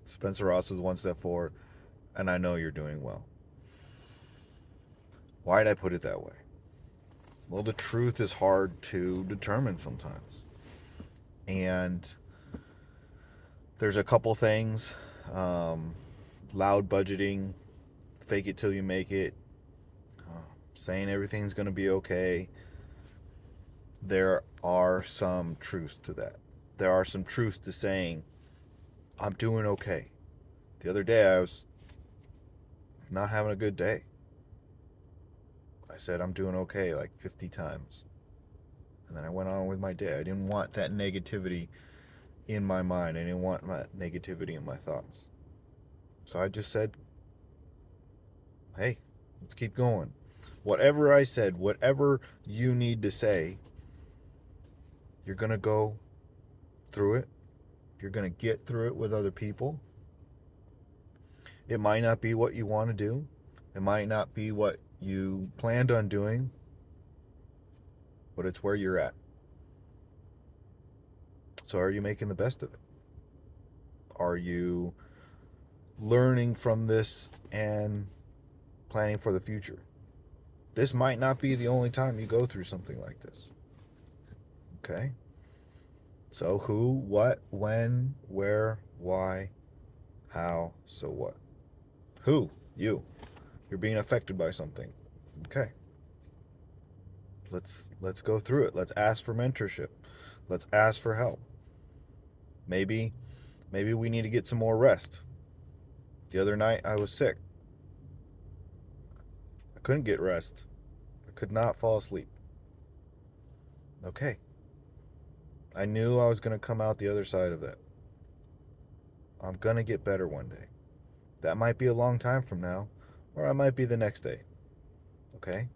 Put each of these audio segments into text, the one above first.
Spencer Ross is one step forward, and I know you're doing well. Why did I put it that way? Well, the truth is hard to determine sometimes. And there's a couple things, um, loud budgeting, fake it till you make it, saying everything's going to be okay. There are some truths to that. There are some truths to saying, I'm doing okay. The other day, I was not having a good day. I said, I'm doing okay like 50 times. And then I went on with my day. I didn't want that negativity in my mind. I didn't want my negativity in my thoughts. So I just said, hey, let's keep going. Whatever I said, whatever you need to say, you're going to go through it. You're going to get through it with other people. It might not be what you want to do. It might not be what you planned on doing, but it's where you're at. So are you making the best of it? Are you learning from this and planning for the future? This might not be the only time you go through something like this. Okay? So who, what, when, where, why, how, so what? Who? You. You're being affected by something. Okay. Let's go through it. Let's ask for mentorship. Let's ask for help. Maybe we need to get some more rest. The other night I was sick. I couldn't get rest. I could not fall asleep. Okay. I knew I was going to come out the other side of that. I'm going to get better one day. That might be a long time from now, or I might be the next day. Okay?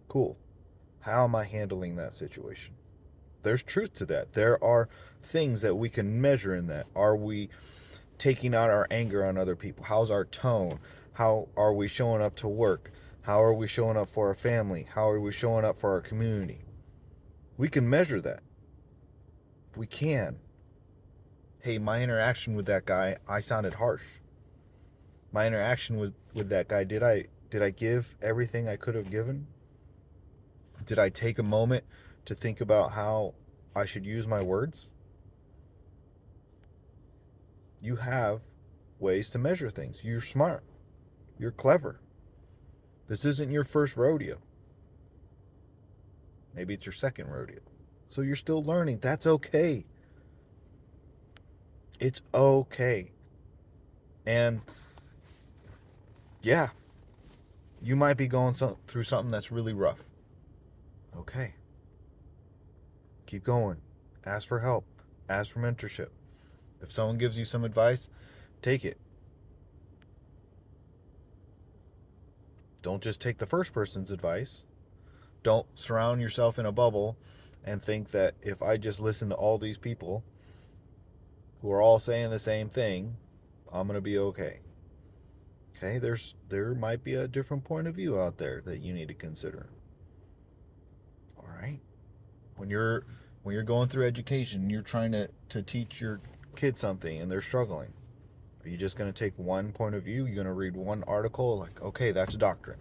Cool. How am I handling that situation? There's truth to that. There are things that we can measure in that. Are we taking out our anger on other people? How's our tone? How are we showing up to work? How are we showing up for our family? How are we showing up for our community? We can measure that. We can. Hey, my interaction with that guy, I sounded harsh. My interaction with that guy, did I give everything I could have given? Did I take a moment to think about how I should use my words? You have ways to measure things. You're smart. You're clever. This isn't your first rodeo. Maybe it's your second rodeo. So you're still learning. That's okay. It's okay. And yeah, you might be going through something that's really rough. Okay. Keep going. Ask for help. Ask for mentorship. If someone gives you some advice, take it. Don't just take the first person's advice. Don't surround yourself in a bubble and think that if I just listen to all these people who are all saying the same thing, I'm going to be okay. Okay, there might be a different point of view out there that you need to consider. All right? When you're going through education, you're trying to teach your kid something and they're struggling. Are you just going to take one point of view? You're going to read one article like, okay, that's doctrine.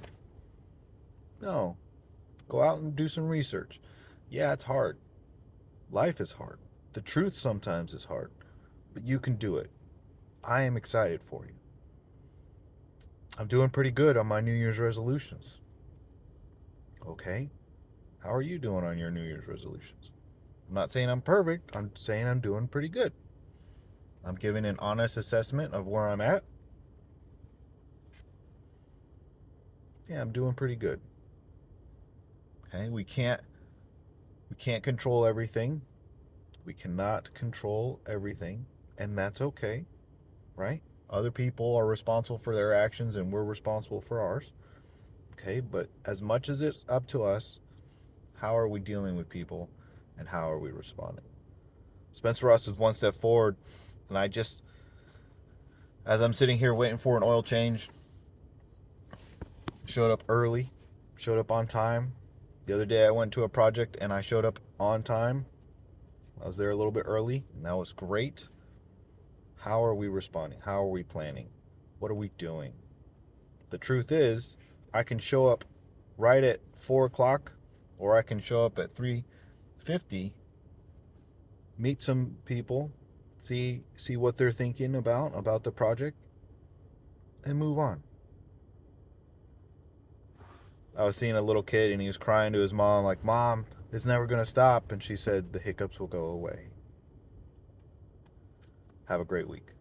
No. Go out and do some research. Yeah, it's hard. Life is hard. The truth sometimes is hard, but you can do it. I am excited for you. I'm doing pretty good on my New Year's resolutions. Okay? How are you doing on your New Year's resolutions? I'm not saying I'm perfect. I'm saying I'm doing pretty good. I'm giving an honest assessment of where I'm at. Yeah, I'm doing pretty good. Okay? We can't control everything. We cannot control everything, and that's okay, right? Other people are responsible for their actions and we're responsible for ours. Okay, but as much as it's up to us, how are we dealing with people and how are we responding? Spencer Ross was one step forward, and as I'm sitting here waiting for an oil change, showed up early, showed up on time. The other day I went to a project and I showed up on time. I was there a little bit early, and that was great. How are we responding? How are we planning? What are we doing? The truth is, I can show up right at 4 o'clock, or I can show up at 3:50, meet some people, see what they're thinking about the project, and move on. I was seeing a little kid and he was crying to his mom like, "Mom, it's never going to stop." And she said, "The hiccups will go away." Have a great week.